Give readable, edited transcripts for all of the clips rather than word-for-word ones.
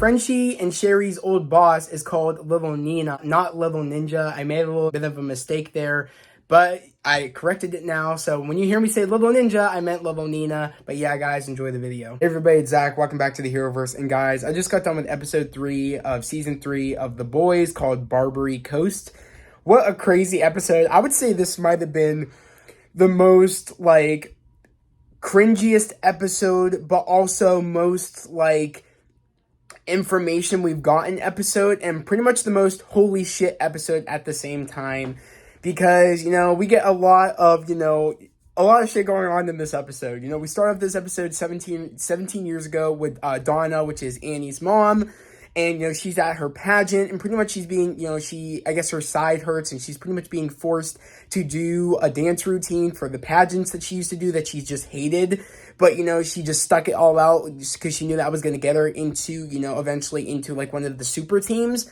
Frenchie and Sherry's old boss is called Little Nina, not Little Ninja. I made a little bit of a mistake there, but I corrected it now. So when you hear me say Little Ninja, I meant Little Nina. But yeah, guys, enjoy the video. Hey everybody, it's Zach. Welcome back to the Heroverse. And guys, I just got done with episode 3 of season 3 of The Boys called Barbary Coast. What a crazy episode. I would say this might have been the most, like, cringiest episode, but also most, like, information we've gotten episode, and pretty much the most holy shit episode at the same time, because, you know, we get a lot of shit going on in this episode. You know, we start off this episode 17 years ago with Donna, which is Annie's mom, and, you know, she's at her pageant, and pretty much she's being, you know, I guess her side hurts, and she's pretty much being forced to do a dance routine for the pageants that she used to do that she just hated. But, you know, she just stuck it all out because she knew that was going to get her into, you know, eventually into, like, one of the super teams.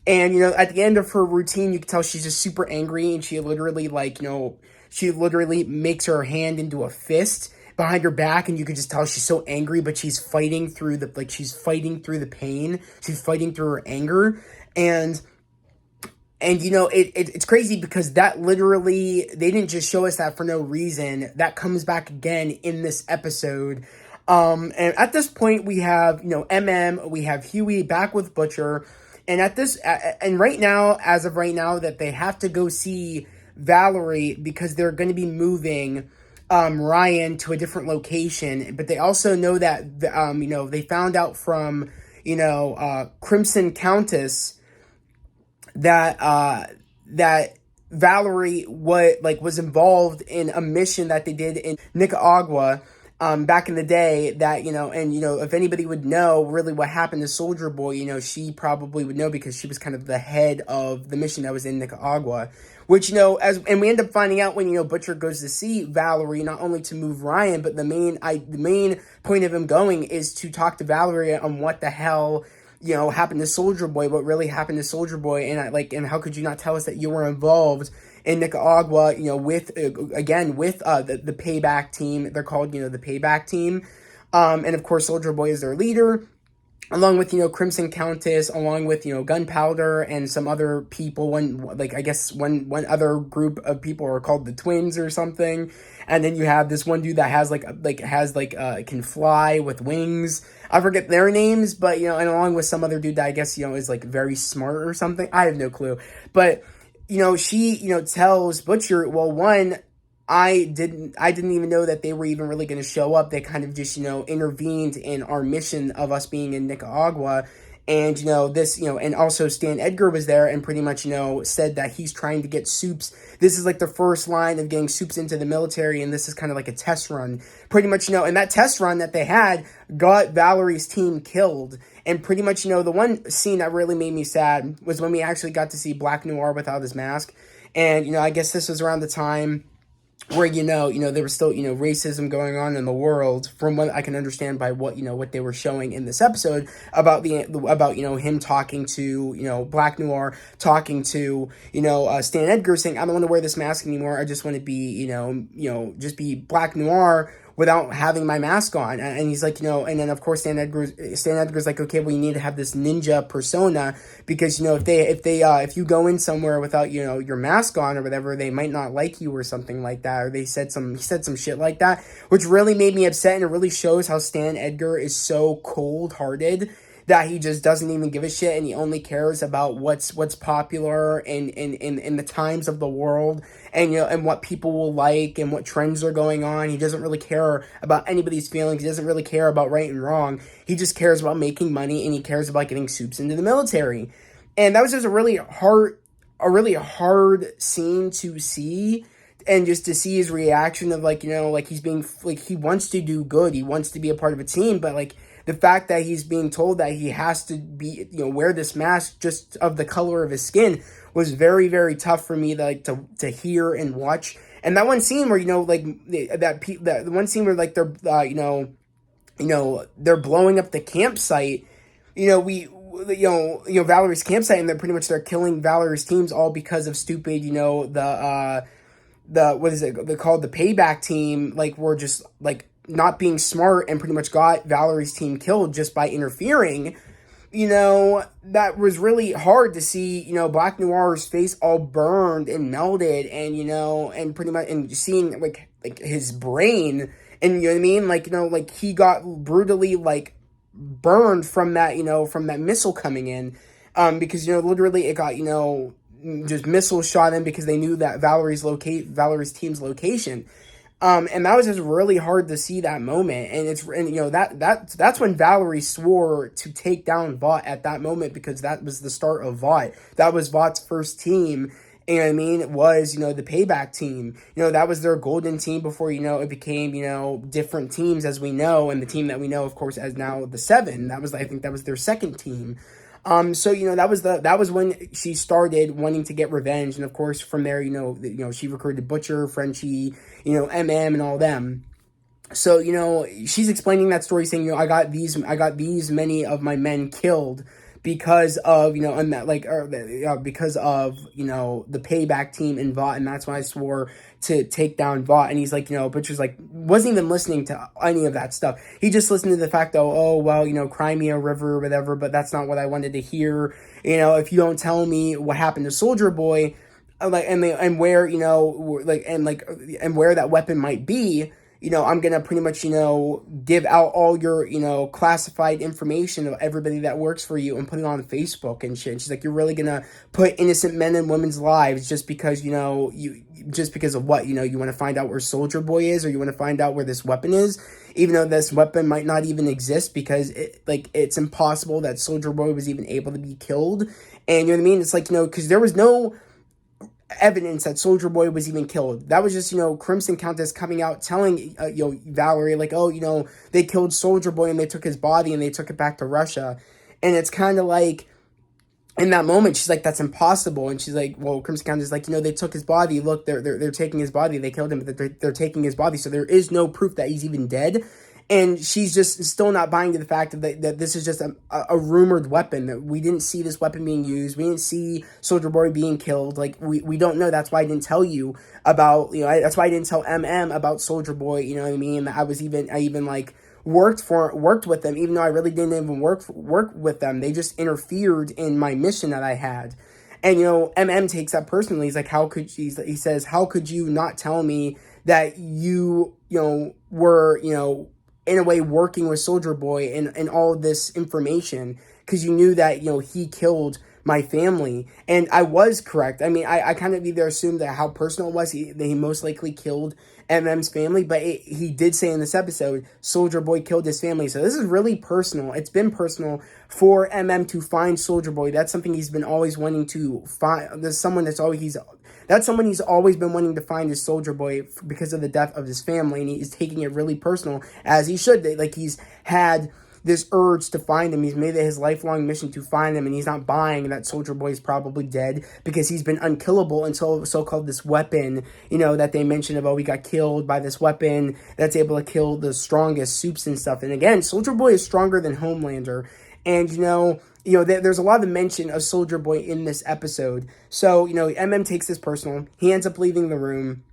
And, you know, at the end of her routine, you can tell she's just super angry, and she literally, like, you know, she literally makes her hand into a fist behind her back, and you can just tell she's so angry, but she's fighting through the, like, she's fighting through the pain. She's fighting through her anger. And you know, it's crazy because that literally, they didn't just show us that for no reason. That comes back again in this episode. And at this point, we have, you know, we have Huey back with Butcher. And and right now, as of right now, that they have to go see Valerie because they're going to be moving Ryan to a different location. But they also know that, you know, they found out from, you know, Crimson Countess that Valerie was involved in a mission that they did in Nicaragua back in the day, that, you know, and, you know, if anybody would know really what happened to Soldier Boy, you know, she probably would know because she was kind of the head of the mission that was in Nicaragua, which, you know, and we end up finding out when, you know, Butcher goes to see Valerie, not only to move Ryan, but the main point of him going is to talk to Valerie on what the hell, you know, happened to Soldier Boy, what really happened to Soldier Boy, and how could you not tell us that you were involved in Nicaragua, you know, with the Payback team. They're called, you know, the Payback team. And of course, Soldier Boy is their leader, along with, you know, Crimson Countess, along with, you know, Gunpowder and some other people. One other group of people are called the Twins or something. And then you have this one dude that has can fly with wings. I forget their names, but, you know, and along with some other dude that I guess, you know, is like very smart or something. I have no clue. But, you know, she, you know, tells Butcher, well, one, I didn't even know that they were even really going to show up. They kind of just, you know, intervened in our mission of us being in Nicaragua. And, you know, this, you know, and also Stan Edgar was there and pretty much, you know, said that he's trying to get Soups. This is like the first line of getting Soups into the military, and this is kind of like a test run. Pretty much, you know, and that test run that they had got Valerie's team killed. And pretty much, you know, the one scene that really made me sad was when we actually got to see Black Noir without his mask. And, you know, I guess this was around the time where, you know, there was still, you know, racism going on in the world, from what I can understand by what, you know, what they were showing in this episode about you know, him talking to, you know, Black Noir, talking to, you know, Stan Edgar, saying, I don't want to wear this mask anymore. I just want to be, you know, just be Black Noir without having my mask on. And he's like, you know, and then of course Stan Edgar's like, okay, well, you need to have this ninja persona, because, you know, if you go in somewhere without, you know, your mask on or whatever, they might not like you or something like that. Or he said some shit like that, which really made me upset. And it really shows how Stan Edgar is so cold-hearted, that he just doesn't even give a shit, and he only cares about what's popular in the times of the world, and, you know, and what people will like and what trends are going on. He doesn't really care about anybody's feelings. He doesn't really care about right and wrong. He just cares about making money, and he cares about getting Soups into the military. And that was just a really hard scene to see. And just to see his reaction of, like, you know, like, he's being, like, he wants to do good. He wants to be a part of a team, but, like, the fact that he's being told that he has to be, you know, wear this mask just of the color of his skin was very, very tough for me to hear and watch. And that one scene where, you know, like, that one scene where, like, they're, you know, they're blowing up the campsite, you know, Valerie's campsite, and they're killing Valerie's teams all because of stupid, you know, what is it, they're called the Payback team, like, were just, like, not being smart and pretty much got Valerie's team killed just by interfering. that was really hard to see, Black Noir's face all burned and melted, and, and pretty much, and seeing, like his brain, and, you know what I mean? Like, like he got brutally, like, burned from that, from that missile coming in, because, literally it got, just missiles shot in because they knew that Valerie's team's location. And that was just really hard to see that moment. And that's when Valerie swore to take down Vought at that moment, because that was the start of Vought. That was Vought's first team. And I mean, it was, the payback team. That was their golden team before, it became, different teams as we know. And the team that we know, of course, as now the Seven. I think that was their second team. So, that was when she started wanting to get revenge. And of course, from there, she recruited Butcher, Frenchie, MM and all them. So, she's explaining that story saying, I got these many of my men killed because of, and that, like, because of, the payback team in Vought, and that's why I swore to take down Vought. And he's like, Butcher's like, wasn't even listening to any of that stuff. He just listened to the fact, oh, well, Crimea River or whatever, but that's not what I wanted to hear. If you don't tell me what happened to Soldier Boy, like, and where, and where that weapon might be, I'm going to pretty much, give out all your, classified information of everybody that works for you and put it on Facebook and shit. And she's like, you're really going to put innocent men and women's lives just because, just because of what, you want to find out where Soldier Boy is, or you want to find out where this weapon is, even though this weapon might not even exist, because it's impossible that Soldier Boy was even able to be killed. And you know what I mean? It's like, because there was no evidence that Soldier Boy was even killed. That was just, Crimson Countess coming out telling, Valerie, like, oh, they killed Soldier Boy and they took his body and they took it back to Russia. And it's kind of like, in that moment, she's like, that's impossible. And she's like, well, Crimson Countess is like, they took his body. Look, they're taking his body. They killed him, but they're taking his body. So there is no proof that he's even dead. And she's just still not buying to the fact that this is just a rumored weapon, that we didn't see this weapon being used. We didn't see Soldier Boy being killed. Like, we don't know. That's why I didn't tell you about, that's why I didn't tell MM about Soldier Boy, you know what I mean? I even like worked with them, even though I really didn't even work with them. They just interfered in my mission that I had. And, MM takes that personally. He's like, he says, how could you not tell me that you, were, in a way working with Soldier Boy and all this information, because you knew that, he killed my family. And I was correct. I mean, I kind of either assumed that how personal it was, that he most likely killed MM's family, but he did say in this episode, Soldier Boy killed his family. So this is really personal. It's been personal for MM to find Soldier Boy. That's something he's been always wanting to find. That's someone he's always been wanting to find, is Soldier Boy, because of the death of his family, and he's taking it really personal, as he should. Like, he's had this urge to find him. He's made it his lifelong mission to find him, and he's not buying that Soldier Boy is probably dead, because he's been unkillable until so-called this weapon, that they mentioned about, he got killed by this weapon that's able to kill the strongest soups and stuff. And again, Soldier Boy is stronger than Homelander. And, there's a lot of mention of Soldier Boy in this episode. So, MM takes this personal. He ends up leaving the room.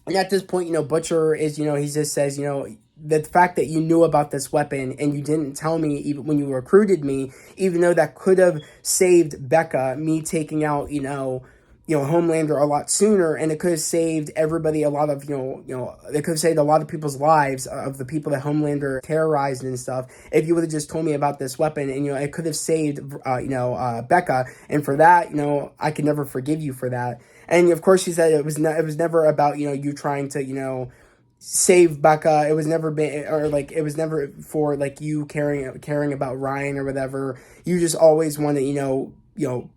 And at this point, Butcher is, he just says, the fact that you knew about this weapon and you didn't tell me even when you recruited me, even though that could have saved Becca, me taking out, Homelander a lot sooner, and it could have saved everybody a lot of, it could have saved a lot of people's lives, of the people that Homelander terrorized and stuff, if you would have just told me about this weapon. And, it could have saved, Becca. And for that, I could never forgive you for that. And of course she said it was never about, you trying to, save Becca. It was never been, or like, it was never for like you caring about Ryan or whatever. You just always want to,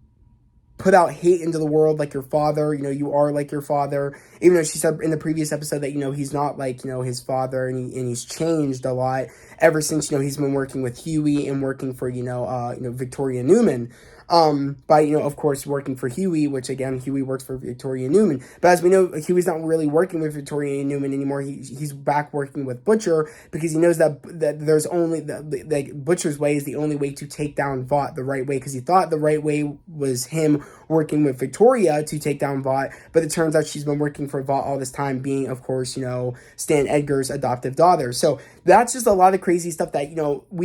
put out hate into the world like your father. You are like your father, even though she said in the previous episode that, he's not like, his father, and he's changed a lot ever since, he's been working with Huey and working for, Victoria Newman. By, of course, working for Huey, which again, Huey works for Victoria Newman. But as we know, Huey's not really working with Victoria Newman anymore. He's back working with Butcher, because he knows that there's only, Butcher's way is the only way to take down Vought the right way, because he thought the right way was him working with Victoria to take down Vought, but it turns out she's been working for Vought all this time, being, of course, Stan Edgar's adoptive daughter. So that's just a lot of crazy stuff that,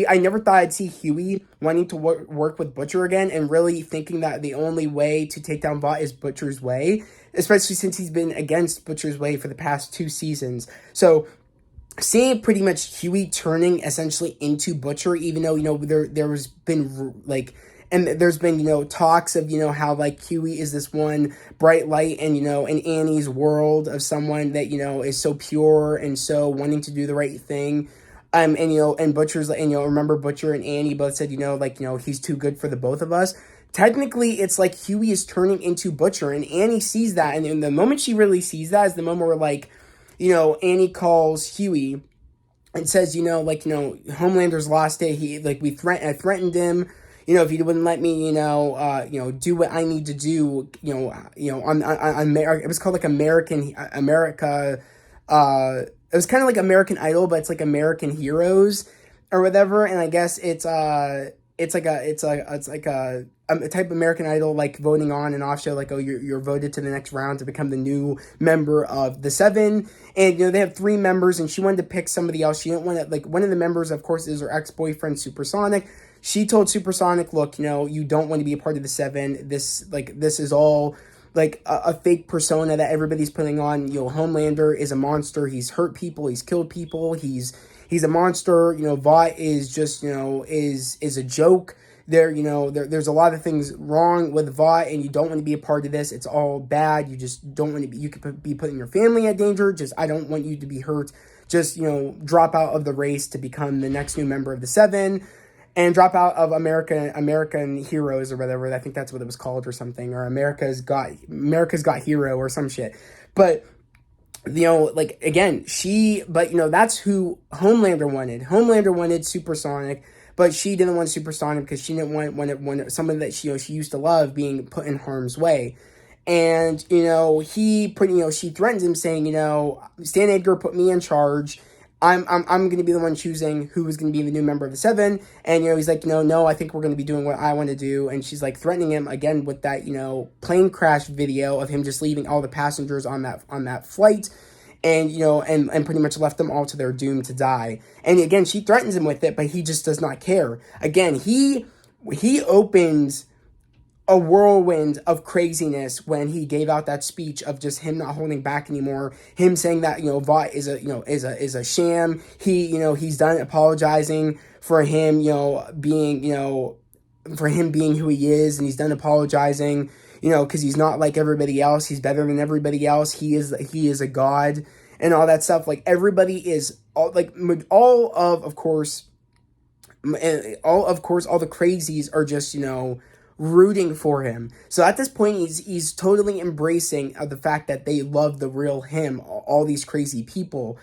I never thought I'd see Huey wanting to work with Butcher again, and really thinking that the only way to take down Vought is Butcher's way, especially since he's been against Butcher's way for the past 2 seasons. So seeing pretty much Huey turning essentially into Butcher, even though, there's been like, and there's been, talks of, how like Huey is this one bright light and, in Annie's world of someone that, is so pure and so wanting to do the right thing. And, and Butcher's, and, remember Butcher and Annie both said, he's too good for the both of us. Technically, it's like Huey is turning into Butcher, and Annie sees that. And the moment she really sees that is the moment where, like, Annie calls Huey and says, Homelander's lost it. He, like, I threatened him. If he wouldn't let me, do what I need to do, on it was called like America, it was kind of like American Idol, but it's like American Heroes or whatever. And I guess it's like a type of American Idol, like voting on and off show, like, oh, you're voted to the next round to become the new member of the Seven. And, they have 3 members, and she wanted to pick somebody else. She didn't want to, like, one of the members, of course, is her ex-boyfriend, Supersonic. She told Supersonic, look, you don't want to be a part of the Seven. This is all, like, a fake persona that everybody's putting on. Homelander is a monster. He's hurt people. He's killed people. He's a monster. Vought is just, is a joke. There's a lot of things wrong with Vought, and you don't want to be a part of this. It's all bad. You just don't want to be, you could be putting your family at danger. Just, I don't want you to be hurt. Just, drop out of the race to become the next new member of the Seven, and drop out of American Heroes or whatever. I think that's what it was called or something, or America's Got Hero or some shit. But, like, again, that's who Homelander wanted. Homelander wanted Supersonic, but she didn't want Supersonic because she didn't want someone that she used to love being put in harm's way. And, she threatens him saying, Stan Edgar put me in charge. I'm going to be the one choosing who is going to be the new member of the Seven. And, he's like, no, I think we're going to be doing what I want to do. And she's like threatening him again with that, plane crash video of him just leaving all the passengers on that flight. And, and pretty much left them all to their doom to die. And again, she threatens him with it, but he just does not care. Again, he opens a whirlwind of craziness when he gave out that speech of just him not holding back anymore, him saying that, Vought is a sham. He's done apologizing for him, being who he is, and he's done apologizing, because he's not like everybody else. He's better than everybody else. He is a god and all that stuff. Like, everybody is all the crazies are just, rooting for him. So at this point, he's totally embracing the fact that they love the real him, all these crazy people.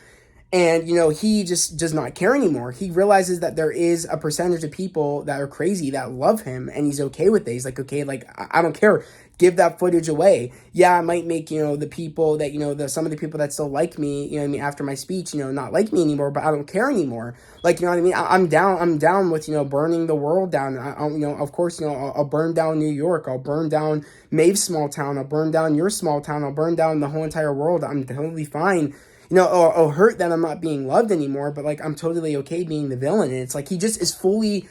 And, he just does not care anymore. He realizes that there is a percentage of people that are crazy that love him, and he's okay with it. He's like, okay, like, I don't care. Give that footage away. Yeah, I might make, the people that, some of the people that still like me, after my speech, not like me anymore, but I don't care anymore. Like, I'm down with, burning the world down. Of course, I'll burn down New York. I'll burn down Maeve's small town. I'll burn down your small town. I'll burn down the whole entire world. I'm totally fine. Or hurt that I'm not being loved anymore, but, like, I'm totally okay being the villain. And it's like, he just is fully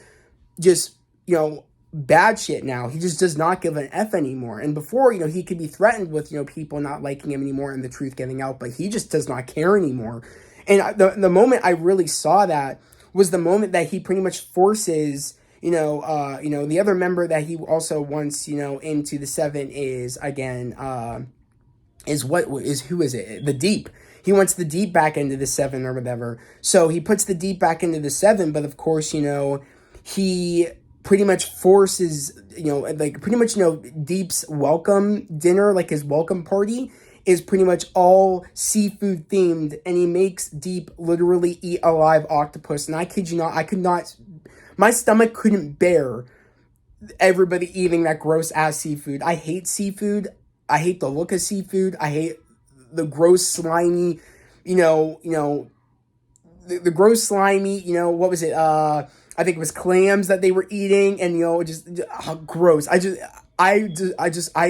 just, bad shit now. He just does not give an F anymore. And before, he could be threatened with, people not liking him anymore and the truth getting out, but he just does not care anymore. And the moment I really saw that was the moment that he pretty much forces, the other member that he also wants, into the Seven is, again, who is it? The Deep. He wants the Deep back into the Seven or whatever. So he puts the Deep back into the Seven, but of course, he pretty much forces, Deep's welcome dinner, like his welcome party, is pretty much all seafood themed, and he makes Deep literally eat a live octopus. And I kid you not, my stomach couldn't bear everybody eating that gross ass seafood. I hate seafood. I hate the look of seafood. I hate the gross slimy, the gross slimy, what was it? I think it was clams that they were eating, and gross. I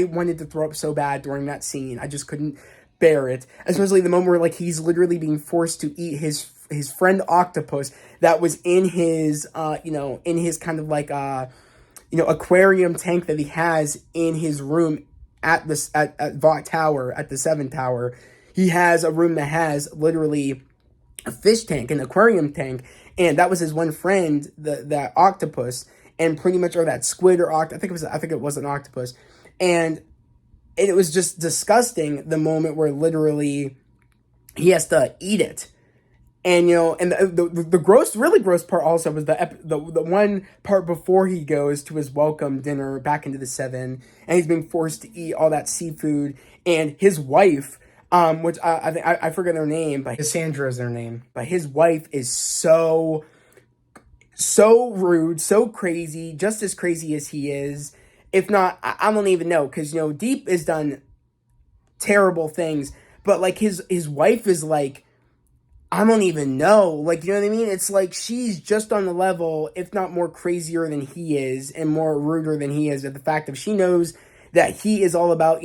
wanted to throw up so bad during that scene. I just couldn't bear it, especially the moment where, like, he's literally being forced to eat his his friend Octopus that was in his in his kind of like aquarium tank that he has in his room at this at Vought Tower, at the 7th Tower. He has a room that has literally a fish tank, an aquarium tank, and that was his one friend, that octopus, and pretty much, or that squid, or I think it was an octopus, and it was just disgusting, the moment where literally he has to eat it. And and the gross, really gross part also was the one part before he goes to his welcome dinner back into the Seven, and he's being forced to eat all that seafood, and his wife, which I forget her name, but Cassandra is her name, but his wife is so rude, so crazy, just as crazy as he is. If not, I don't even know, because Deep has done terrible things, but like his wife is like, I don't even know. Like, you know what I mean? It's like she's just on the level, if not more crazier than he is, and more ruder than he is, at the fact of she knows that he is all about,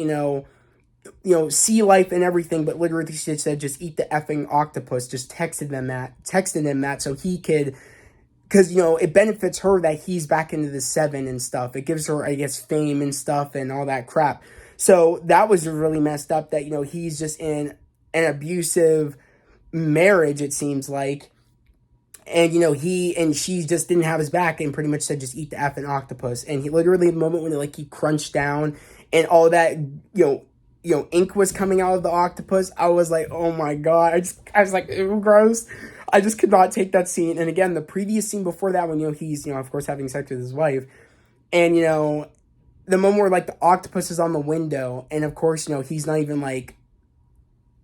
sea life and everything, but literally she said, just eat the effing octopus, just texted him that so he could, because, it benefits her that he's back into the Seven and stuff. It gives her, I guess, fame and stuff and all that crap. So that was really messed up, that, he's just in an abusive marriage, it seems like, and he and she just didn't have his back and pretty much said, just eat the effing octopus. And he literally, the moment when he crunched down and all that ink was coming out of the octopus, I was like, oh my god, I was like, ew, gross. I just could not take that scene. And again, the previous scene before that, when he's of course having sex with his wife, and the moment where the octopus is on the window, and of course he's not even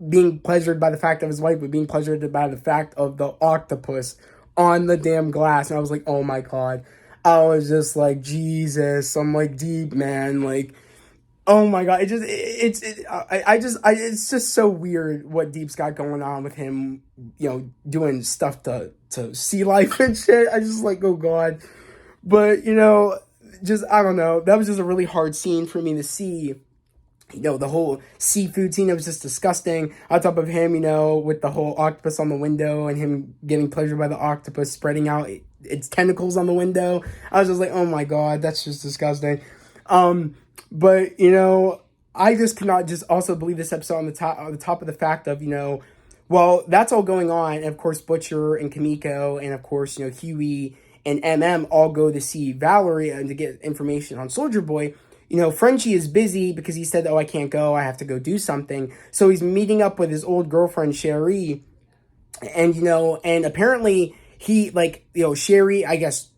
being pleasured by the fact of his wife, but being pleasured by the fact of the octopus on the damn glass. And I was like, oh my god. I was just like, Jesus. I'm like, Deep, man. Like, oh my god. It's just so weird what Deep's got going on with him, doing stuff to sea life and shit. I just like, oh god. But, just, I don't know. That was just a really hard scene for me to see. The whole seafood scene, it was just disgusting. On top of him, with the whole octopus on the window and him getting pleasure by the octopus spreading out its tentacles on the window. I was just like, oh my god, that's just disgusting. But, I just cannot just also believe this episode on the top of the fact of, well, that's all going on. And of course, Butcher and Kimiko and of course, Huey and MM all go to see Valerie and to get information on Soldier Boy. Frenchie is busy because he said, oh, I can't go. I have to go do something. So he's meeting up with his old girlfriend, Sherry. And, and apparently he, Sherry, I guess,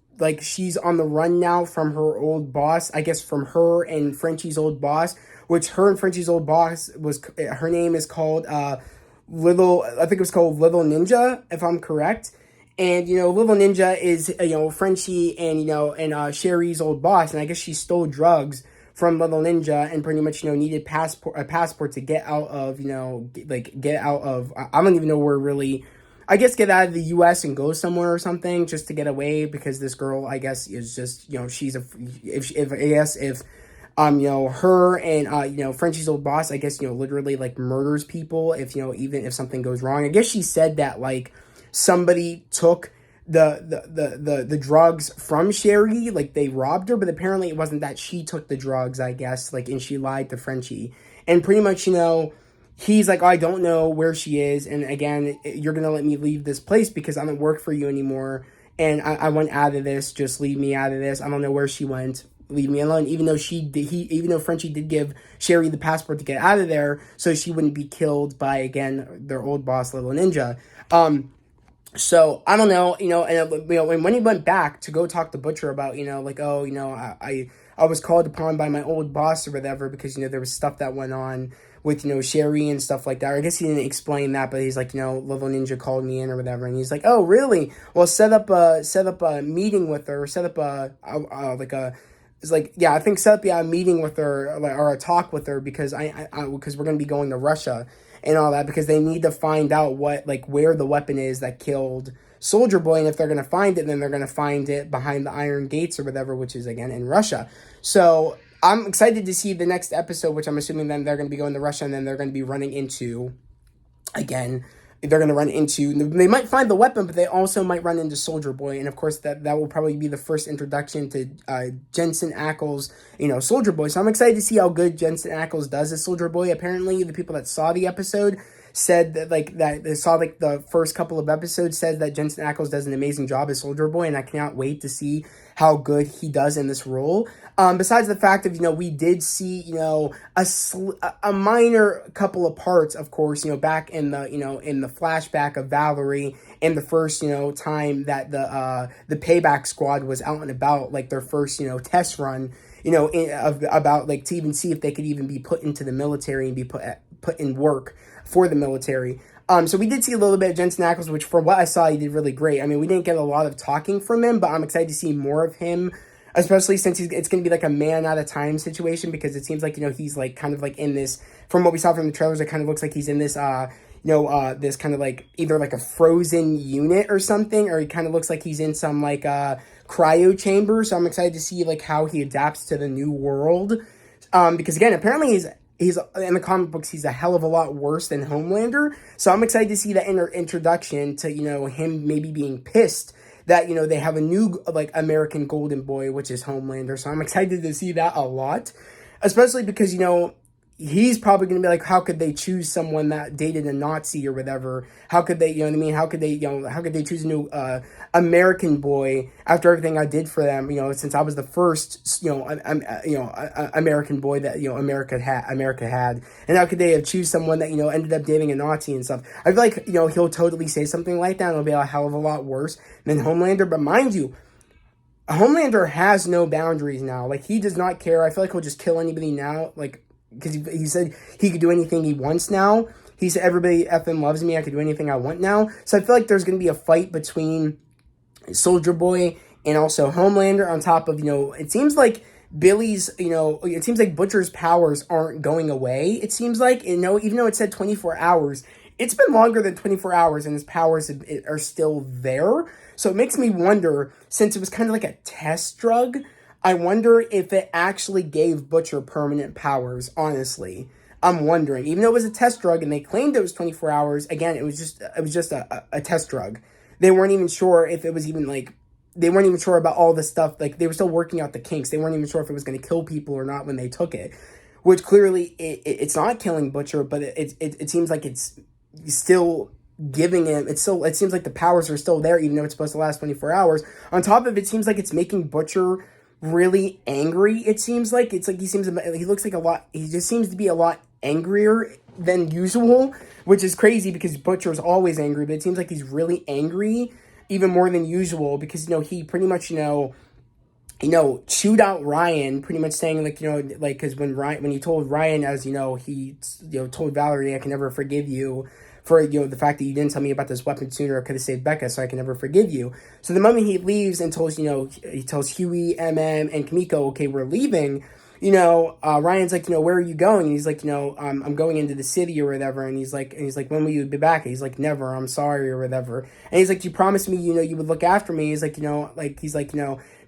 she's on the run now from her old boss. I guess from her and Frenchie's old boss, which her and Frenchie's old boss her name is called, I think it was called Little Ninja, if I'm correct. And, Little Ninja is, Frenchie and, and Sherry's old boss. And I guess she stole drugs from Little Ninja and pretty much, needed a passport to get out of, get out of, I don't even know where really, I guess get out of the U.S. and go somewhere or something just to get away, because this girl, I guess, is just, she's if her and, Frenchie's old boss, I guess, literally, murders people if, even if something goes wrong. I guess she said that, somebody took the drugs from Sherry, they robbed her, but apparently it wasn't that she took the drugs, I guess, and she lied to Frenchie. And pretty much, he's like, oh, I don't know where she is, and again, you're gonna let me leave this place because I don't work for you anymore, and I went out of this, just leave me out of this. I don't know where she went, leave me alone. Even though Frenchie did give Sherry the passport to get out of there so she wouldn't be killed by, again, their old boss, Little Ninja. So, I don't know, and when he went back to go talk to Butcher about, I was called upon by my old boss or whatever because, there was stuff that went on with, Sherry and stuff like that. Or I guess he didn't explain that, but he's like, Little Ninja called me in or whatever. And he's like, oh, really? Well, set up a meeting with her, set up I think set up a meeting with her or a talk with her because because we're going to be going to Russia and all that, because they need to find out where the weapon is that killed Soldier Boy, and if they're going to find it, then they're going to find it behind the Iron Gates or whatever, which is, again, in Russia. So I'm excited to see the next episode, which I'm assuming then they're going to be going to Russia, and then they're going to be running into, again, they're going to run into, they might find the weapon, but they also might run into Soldier Boy. And of course, that will probably be the first introduction to Jensen Ackles, Soldier Boy. So I'm excited to see how good Jensen Ackles does as Soldier Boy. Apparently, the people that saw the episode said that, they saw the first couple of episodes, said that Jensen Ackles does an amazing job as Soldier Boy, and I cannot wait to see how good he does in this role. Besides the fact of, we did see, a minor couple of parts, of course, back in the flashback of Valerie in the first, time that the Payback Squad was out and about, like their first, test run, about like to even see if they could even be put into the military and be put in work for the military. So we did see a little bit of Jensen Ackles, which for what I saw, he did really great. I mean, we didn't get a lot of talking from him, but I'm excited to see more of him, especially since it's going to be like a man at a time situation, because it seems like, he's like kind of like in this, from what we saw from the trailers, it kind of looks like he's in this, this kind of like either like a frozen unit or something, or he kind of looks like he's in some like cryo chamber. So I'm excited to see like how he adapts to the new world. Because again, apparently he's in the comic books, he's a hell of a lot worse than Homelander. So I'm excited to see that introduction to, him maybe being pissed that, they have a new, like, American golden boy, which is Homelander. So I'm excited to see that a lot, especially because, he's probably going to be like, how could they choose someone that dated a Nazi or whatever? How could they, how could they, how could they choose a new American boy after everything I did for them, since I was the first, American boy that, America had. And how could they have choose someone that, ended up dating a Nazi and stuff? I feel like, he'll totally say something like that, and it'll be a hell of a lot worse than Homelander. But mind you, Homelander has no boundaries now. Like, he does not care. I feel like he'll just kill anybody now, like, because he said he could do anything he wants now. He said, everybody effing loves me, I could do anything I want now. So I feel like there's going to be a fight between Soldier Boy and also Homelander, on top of, it seems like Billy's, it seems like Butcher's powers aren't going away. It seems like, even though it said 24 hours, it's been longer than 24 hours and his powers are still there. So it makes me wonder, since it was kind of like a test drug, I wonder if it actually gave Butcher permanent powers, honestly. I'm wondering. Even though it was a test drug and they claimed it was 24 hours, again, it was just a test drug. They weren't even sure if it was even like, they weren't even sure about all the stuff. Like, they were still working out the kinks. They weren't even sure if it was going to kill people or not when they took it. Which clearly, it's not killing Butcher, but it seems like it's still giving him, it seems like the powers are still there, even though it's supposed to last 24 hours. On top of it, seems like it's making Butcher really angry. It seems like he just seems to be a lot angrier than usual, which is crazy because Butcher's always angry, but it seems like he's really angry even more than usual because, he pretty much, chewed out Ryan, pretty much saying because when he told Ryan, as he told Valerie, I can never forgive you for, the fact that you didn't tell me about this weapon sooner, I could have saved Becca, so I can never forgive you. So the moment he leaves and he tells Huey, MM, and Kimiko, okay, we're leaving, Ryan's like, where are you going? And he's like, I'm going into the city or whatever. And he's like, when will you be back? And he's like, never, I'm sorry or whatever. And he's like, you promised me, you would look after me. He's like,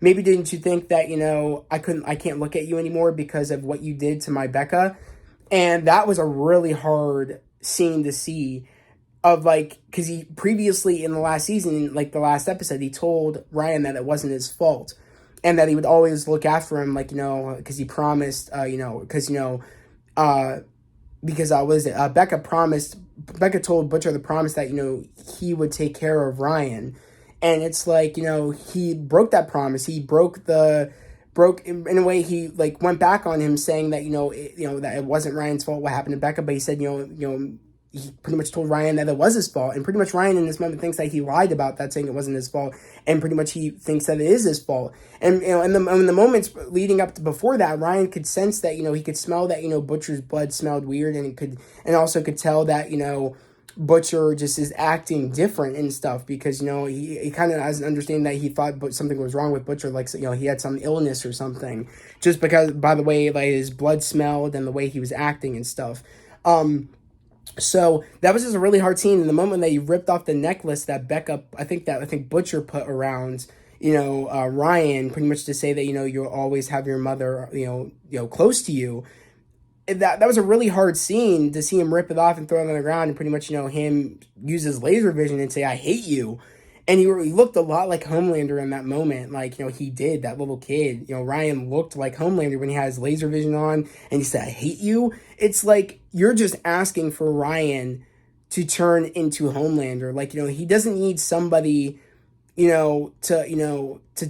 maybe didn't you think that, I can't look at you anymore because of what you did to my Becca? And that was a really hard scene to see, of because he previously in the last season, like the last episode, he told Ryan that it wasn't his fault and that he would always look after him, because he promised, Becca told Butcher the promise that, he would take care of Ryan. And it's like, he broke that promise. He broke in a way, he went back on him saying that, that it wasn't Ryan's fault what happened to Becca, but he said, he pretty much told Ryan that it was his fault, and pretty much Ryan in this moment thinks that he lied about that, saying it wasn't his fault, and pretty much he thinks that it is his fault. And in the moments leading up to before that, Ryan could sense that, he could smell that, Butcher's blood smelled weird, and also could tell that, Butcher just is acting different and stuff, because, he kind of has an understanding that he thought something was wrong with Butcher, he had some illness or something, just because, by the way, his blood smelled and the way he was acting and stuff. So that was just a really hard scene. In the moment that he ripped off the necklace that Becca, I think Butcher put around, Ryan, pretty much to say that, you'll always have your mother, close to you. that was a really hard scene to see him rip it off and throw it on the ground, and pretty much, him use his laser vision and say, "I hate you." And he looked a lot like Homelander in that moment. Like, he did, that little kid. Ryan looked like Homelander when he had his laser vision on and he said, "I hate you." It's like, you're just asking for Ryan to turn into Homelander. Like, he doesn't need somebody, to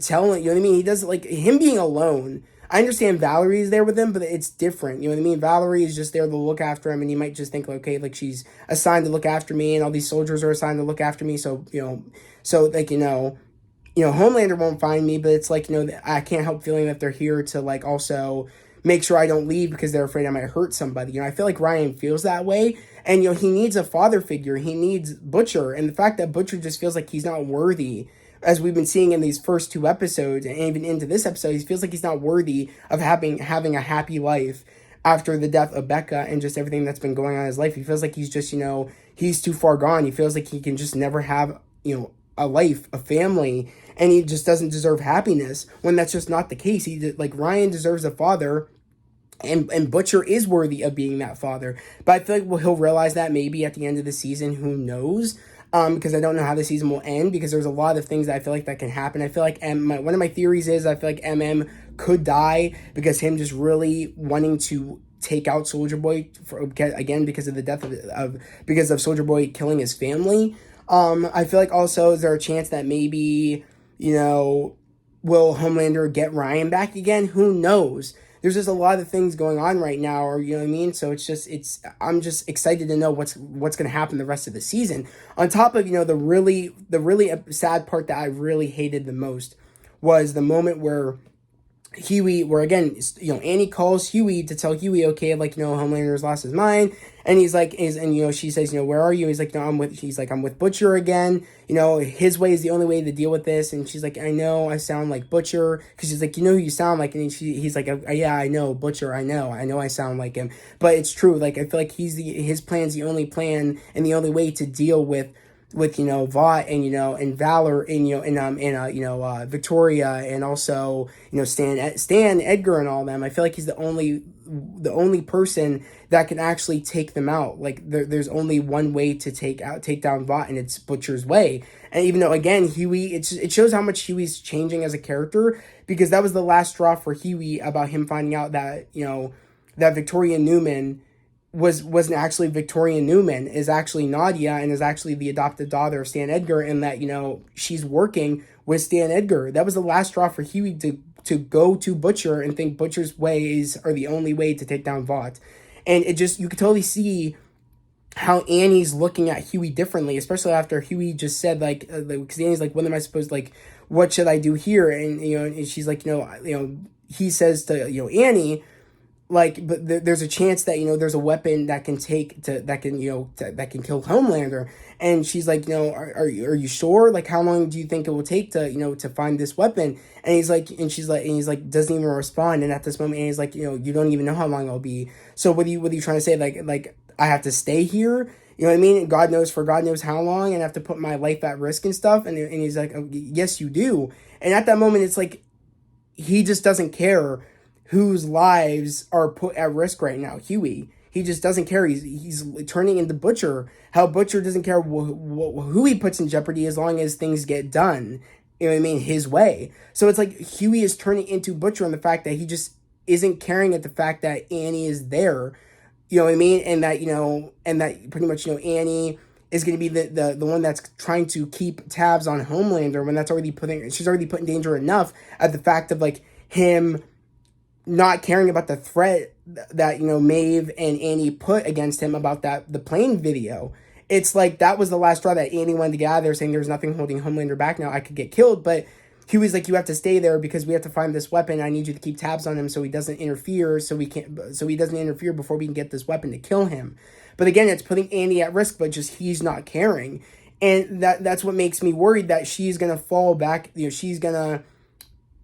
tell him, what I mean? He doesn't, like, him being alone. I understand Valerie is there with him, but it's different. You know what I mean? Valerie is just there to look after him, and you might just think, okay, like, she's assigned to look after me, and all these soldiers are assigned to look after me, so, like, Homelander won't find me, but it's like, I can't help feeling that they're here to, like, also make sure I don't leave because they're afraid I might hurt somebody. I feel like Ryan feels that way, and, he needs a father figure. He needs Butcher, and the fact that Butcher just feels like he's not worthy, as we've been seeing in these first two episodes, and even into this episode, he feels like he's not worthy of having a happy life after the death of Becca and just everything that's been going on in his life. He feels like he's just, he's too far gone. He feels like he can just never have, a life, a family, and he just doesn't deserve happiness, when that's just not the case. Ryan deserves a father, and Butcher is worthy of being that father. But I feel like he'll realize that maybe at the end of the season. Who knows? Because I don't know how the season will end, because there's a lot of things that I feel like that can happen. I feel like one of my theories is I feel like MM could die because him just really wanting to take out Soldier Boy again because of the death because of Soldier Boy killing his family. I feel like also is there a chance that maybe, will Homelander get Ryan back again? Who knows? There's just a lot of things going on right now, or you know what I mean? So I'm just excited to know what's going to happen the rest of the season. On top of, the really sad part that I really hated the most was the moment where again, Annie calls Huey to tell Huey, okay, like, Homelander's lost his mind, and he's like, she says, where are you? He's like, no, I'm with Butcher again. His way is the only way to deal with this, and she's like, I know I sound like Butcher, because she's like, who you sound like, and he's like, yeah, I know Butcher, I know I sound like him, but it's true. Like, I feel like his plan's the only plan and the only way to deal with Vought and and Valor and Victoria, and also Stan Edgar and all them. I feel like he's the only person that can actually take them out. Like, there's only one way to take down Vought, and it's Butcher's way. And even though, again, Huey, it shows how much Huey's changing as a character, because that was the last straw for Huey, about him finding out that that Victoria Newman wasn't actually Victoria Newman, is actually Nadia, and is actually the adopted daughter of Stan Edgar, and that she's working with Stan Edgar. That was the last straw for Huey to go to Butcher and think Butcher's ways are the only way to take down Vought. And you could totally see how Annie's looking at Huey differently, especially after Huey just said, like, because Annie's like, what am I supposed to, like, what should I do here? And and she's like, he says to Annie, like, but there's a chance that there's a weapon that can that can kill Homelander, and she's like, are you sure? Like, how long do you think it will take to to find this weapon? And he's like, and he's like, doesn't even respond. And at this moment, and he's like, you don't even know how long it'll be. So what are you trying to say? Like I have to stay here? You know what I mean? God knows how long, and I have to put my life at risk and stuff. And he's like, oh, yes, you do. And at that moment, it's like he just doesn't care whose lives are put at risk right now. Huey, he just doesn't care. He's turning into Butcher. How Butcher doesn't care who he puts in jeopardy as long as things get done, you know what I mean, his way. So it's like Huey is turning into Butcher, and the fact that he just isn't caring at the fact that Annie is there, you know what I mean, and that and that pretty much Annie is going to be the one that's trying to keep tabs on Homelander, when she's already put in danger enough at the fact of, like, him not caring about the threat that Maeve and Annie put against him about the plane video. It's like that was the last straw that Annie wanted to get out of there, saying there's nothing holding Homelander back now. I could get killed, but Huey's like, you have to stay there because we have to find this weapon. I need you to keep tabs on him so he doesn't interfere. So he doesn't interfere before we can get this weapon to kill him. But again, it's putting Annie at risk, but just he's not caring, and that's what makes me worried that she's gonna fall back. She's gonna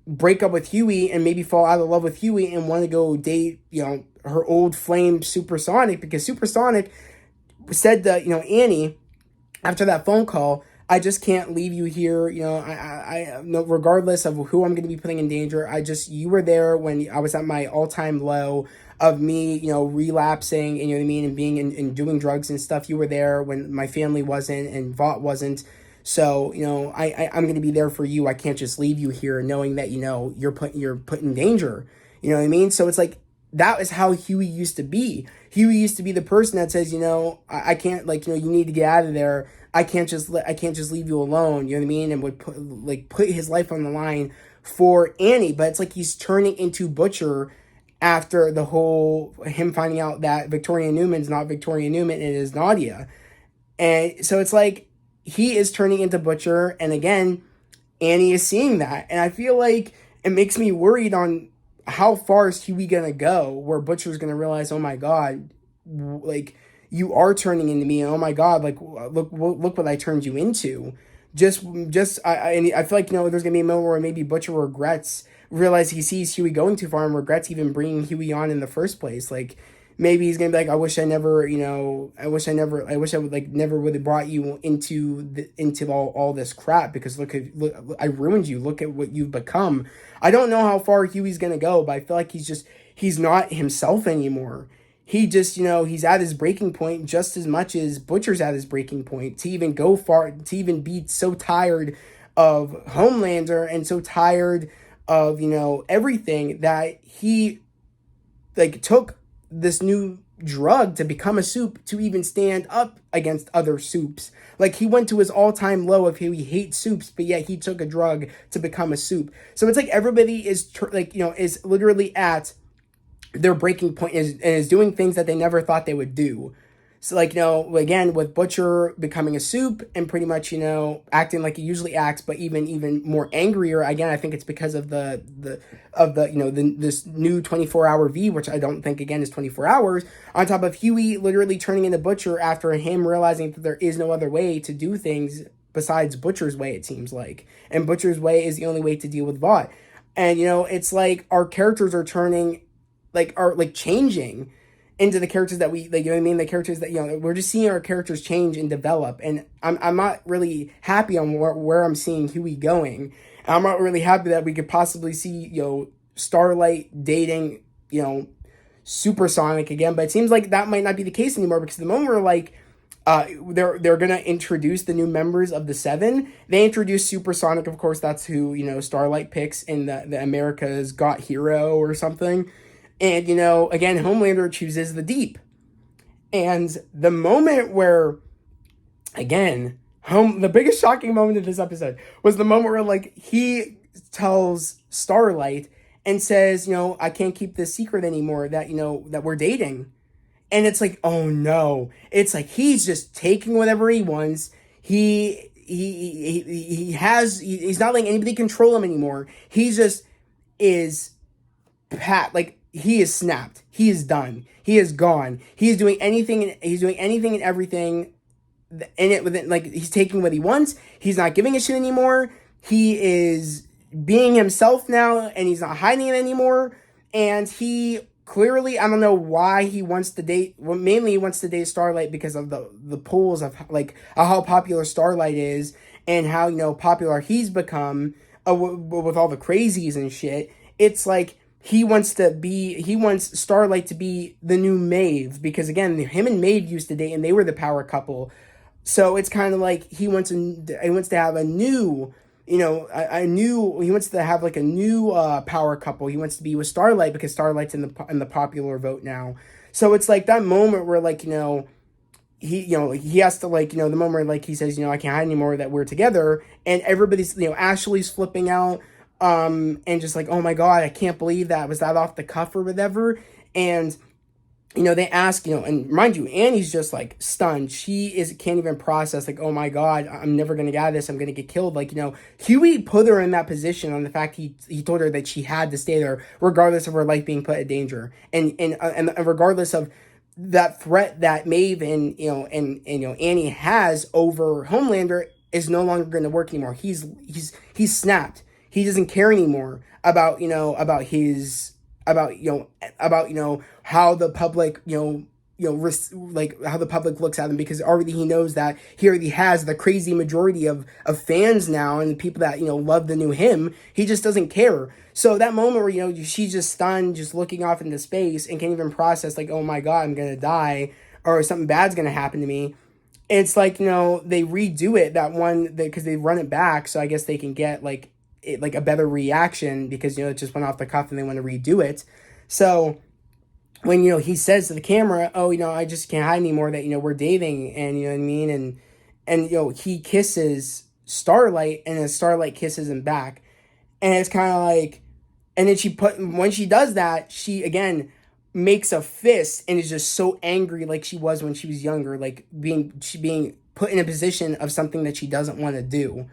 break up with Huey and maybe fall out of love with Huey and want to go date, her old flame Supersonic, because Supersonic said to, Annie, after that phone call, I just can't leave you here. No, regardless of who I'm going to be putting in danger, you were there when I was at my all time low of me, relapsing, and you know what I mean, and being and doing drugs and stuff. You were there when my family wasn't and Vought wasn't. So, I'm going to be there for you. I can't just leave you here knowing that, you're put in danger. You know what I mean? So it's like, that is how Huey used to be. Huey used to be the person that says, I can't, like, you need to get out of there. I can't just leave you alone. You know what I mean? And would put his life on the line for Annie. But it's like he's turning into Butcher after the whole him finding out that Victoria Newman's not Victoria Newman and it is Nadia. And so it's like he is turning into Butcher, and again, Annie is seeing that. And I feel like it makes me worried on how far is Huey gonna go, where Butcher's gonna realize, oh my god, like, you are turning into me, and oh my god, like, look what I turned you into. I feel like, there's gonna be a moment where maybe Butcher realize he sees Huey going too far and regrets even bringing Huey on in the first place. Like, maybe he's gonna be like, I wish I would like never would have brought you into all this crap, because look, I ruined you. Look at what you've become. I don't know how far Huey's gonna go, but I feel like he's not himself anymore. He just, he's at his breaking point just as much as Butcher's at his breaking point, to even go far, to even be so tired of Homelander and so tired of, everything, that he like took this new drug to become a soup to even stand up against other soups. Like, he went to his all-time low of how he hates soups, but yet he took a drug to become a soup. So it's like everybody is is literally at their breaking point, and is doing things that they never thought they would do. So, like, again, with Butcher becoming a soup and pretty much, acting like he usually acts, but even more angrier. Again, I think it's because of this new 24-hour V, which I don't think, again, is 24 hours, on top of Huey literally turning into Butcher after him realizing that there is no other way to do things besides Butcher's way, it seems like. And Butcher's way is the only way to deal with Vought. And, it's like our characters are changing into the characters that we, like, the characters that, we're just seeing our characters change and develop. And I'm not really happy on where I'm seeing Huey going. I'm not really happy that we could possibly see, Starlight dating, Supersonic again. But it seems like that might not be the case anymore, because the moment we're like, they're gonna introduce the new members of the Seven. They introduce Supersonic, of course. That's who, Starlight picks in the America's Got Hero or something. And, again, Homelander chooses the Deep. And the moment where, again, the biggest shocking moment of this episode was the moment where, like, he tells Starlight and says, I can't keep this secret anymore, that, that we're dating. And it's like, oh no. It's like he's just taking whatever he wants. He's not letting anybody control him anymore. He just is he is snapped. He is done. He is gone. He's doing anything and everything in it within, like, he's taking what he wants. He's not giving a shit anymore. He is being himself now, and he's not hiding it anymore. And he clearly, I don't know why he wants to date. Well, mainly he wants to date Starlight because of the polls of, like, how popular Starlight is, and how, popular he's become with all the crazies and shit. It's like he wants Starlight to be the new Maeve, because again, him and Maeve used to date and they were the power couple. So it's kind of like he wants to have a new, he wants to have like a new power couple. He wants to be with Starlight because Starlight's in the popular vote now. So it's like that moment where, like, he has to, like, the moment where, like, he says, I can't hide anymore, that we're together, and everybody's, Ashley's flipping out. And just like, oh my god, I can't believe that. Was that off the cuff or whatever? And, they ask, and mind you, Annie's just, like, stunned. Can't even process, like, oh my god, I'm never going to get out of this. I'm going to get killed. Like, Huey put her in that position on the fact he told her that she had to stay there regardless of her life being put in danger. And regardless of that threat that Maeve and Annie has over Homelander is no longer going to work anymore. He's snapped. He doesn't care anymore about how the public, like how the public looks at him, because already he knows that he already has the crazy majority of fans now and the people that, love the new him. He just doesn't care. So that moment where, she's just stunned, just looking off into space and can't even process, like, oh my God, I'm going to die, or something bad's going to happen to me. It's like, they redo it, that one, because they run it back. So I guess they can get like a better reaction, because, it just went off the cuff and they want to redo it. So when, he says to the camera, oh, I just can't hide anymore that, we're dating, and you know what I mean? And he kisses Starlight, and then Starlight kisses him back. And it's kind of like, and then when she does that, she again makes a fist and is just so angry, like she was when she was younger, like being put in a position of something that she doesn't want to do.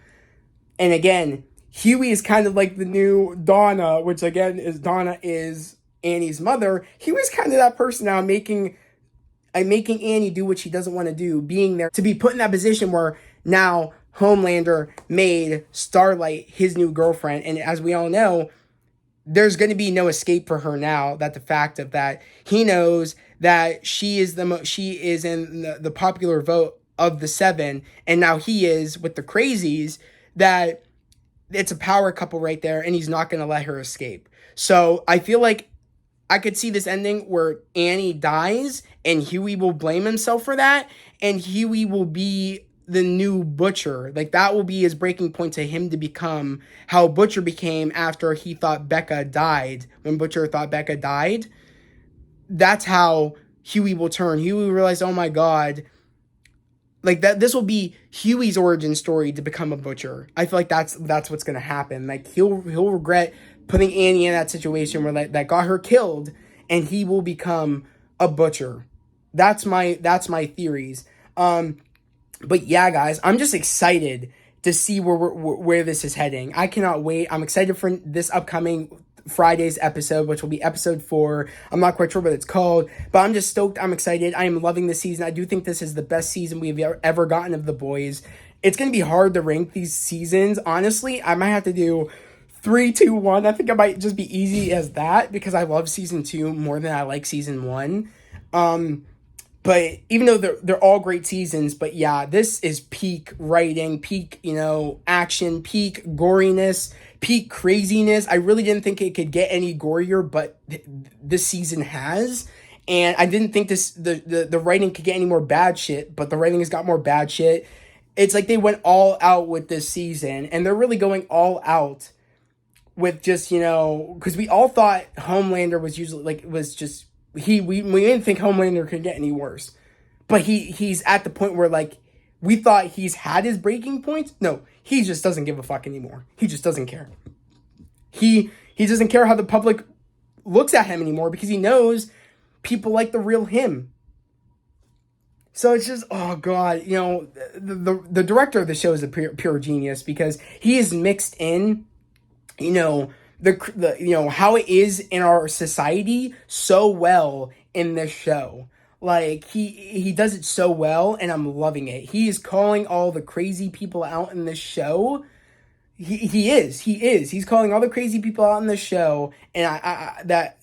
And again, Huey is kind of like the new Donna, which again is Annie's mother. He was kind of that person now, making Annie do what she doesn't want to do, being there to be put in that position where now Homelander made Starlight his new girlfriend. And as we all know, there's going to be no escape for her now, that the fact of that he knows that she is in the popular vote of the 7, and now he is with the crazies, that it's a power couple right there, and he's not going to let her escape. So I feel like I could see this ending where Annie dies and Huey will blame himself for that, and Huey will be the new Butcher. Like, that will be his breaking point to him to become how Butcher became after he thought Becca died. When Butcher thought Becca died, that's how Huey will turn. Huey will realize, oh my God, like that. This will be Huey's origin story to become a Butcher. I feel like that's what's gonna happen. Like he'll regret putting Annie in that situation where that got her killed, and he will become a Butcher. That's my theories. But yeah, guys, I'm just excited to see where this is heading. I cannot wait. I'm excited for this upcoming Friday's episode, which will be episode 4. I'm not quite sure what it's called, but I'm just stoked. I'm excited. I am loving this season. I do think this is the best season we've ever gotten of The Boys. It's going to be hard to rank these seasons. Honestly, I might have to do 3, 2, 1. I think it might just be easy as that, because I love season 2 more than I like season 1. But even though they're all great seasons, but yeah, this is peak writing, peak, action, peak goriness, peak craziness. I really didn't think it could get any gorier, but this season has. And I didn't think the writing could get any more bad shit, but the writing has got more bad shit. It's like they went all out with this season, and they're really going all out with just, because we all thought Homelander was usually we didn't think Homelander could get any worse, but he's at the point where we thought he's had his breaking points. No, he just doesn't give a fuck anymore. He just doesn't care. He doesn't care how the public looks at him anymore, because he knows people like the real him. So it's just, oh God, the director of the show is a pure genius, because he is mixed in, the how it is in our society so well in this show. Like he does it so well, and I'm loving it. He is calling all the crazy people out in this show. He's calling all the crazy people out in the show, and that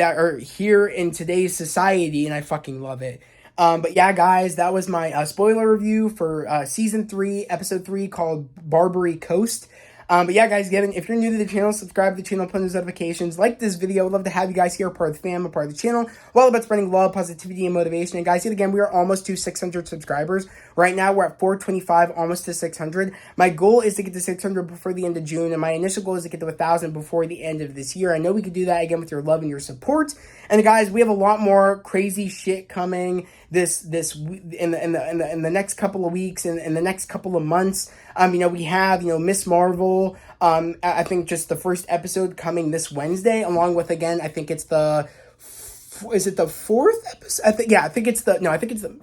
are here in today's society, and I fucking love it. But yeah, guys, that was my spoiler review for season 3, episode 3, called Barbary Coast. But yeah, guys, if you're new to the channel, subscribe to the channel, put those notifications, like this video. I'd love to have you guys here, part of the fam, part of the channel. We're all about spreading love, positivity, and motivation. And guys, yet again, we are almost to 600 subscribers. Right now, we're at 425, almost to 600. My goal is to get to 600 before the end of June, and my initial goal is to get to 1,000 before the end of this year. I know we could do that, again, with your love and your support. And guys, we have a lot more crazy shit coming this in the next couple of weeks, and in the next couple of months. We have, Miss Marvel, I think just the first episode coming this Wednesday, along with, again, I think it's is it the 4th episode?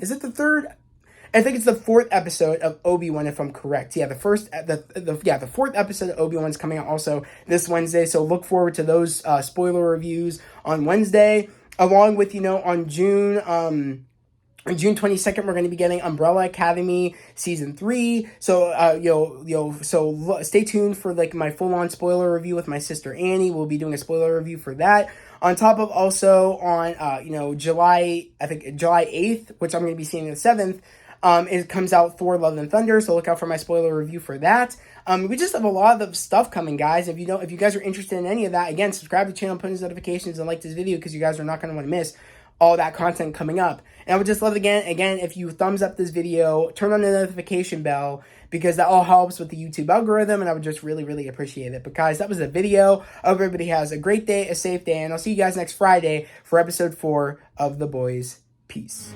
Is it the 3rd? I think it's the 4th episode of Obi-Wan, if I'm correct. Yeah, the 4th episode of Obi-Wan's coming out also this Wednesday. So look forward to those spoiler reviews on Wednesday, along with, on June On June 22nd, we're going to be getting Umbrella Academy Season 3. So, stay tuned for, like, my full-on spoiler review with my sister Annie. We'll be doing a spoiler review for that. On top of also on, July 8th, which I'm going to be seeing the 7th, it comes out Thor: Love and Thunder, so look out for my spoiler review for that. We just have a lot of stuff coming, guys. If you guys are interested in any of that, again, subscribe to the channel, put in notifications, and like this video because you guys are not going to want to miss all that content coming up. And I would just love, again, if you thumbs up this video, turn on the notification bell, because that all helps with the YouTube algorithm, and I would just really, really appreciate it. But guys, that was the video. I hope everybody has a great day, a safe day, and I'll see you guys next Friday for episode 4 of The Boys. Peace.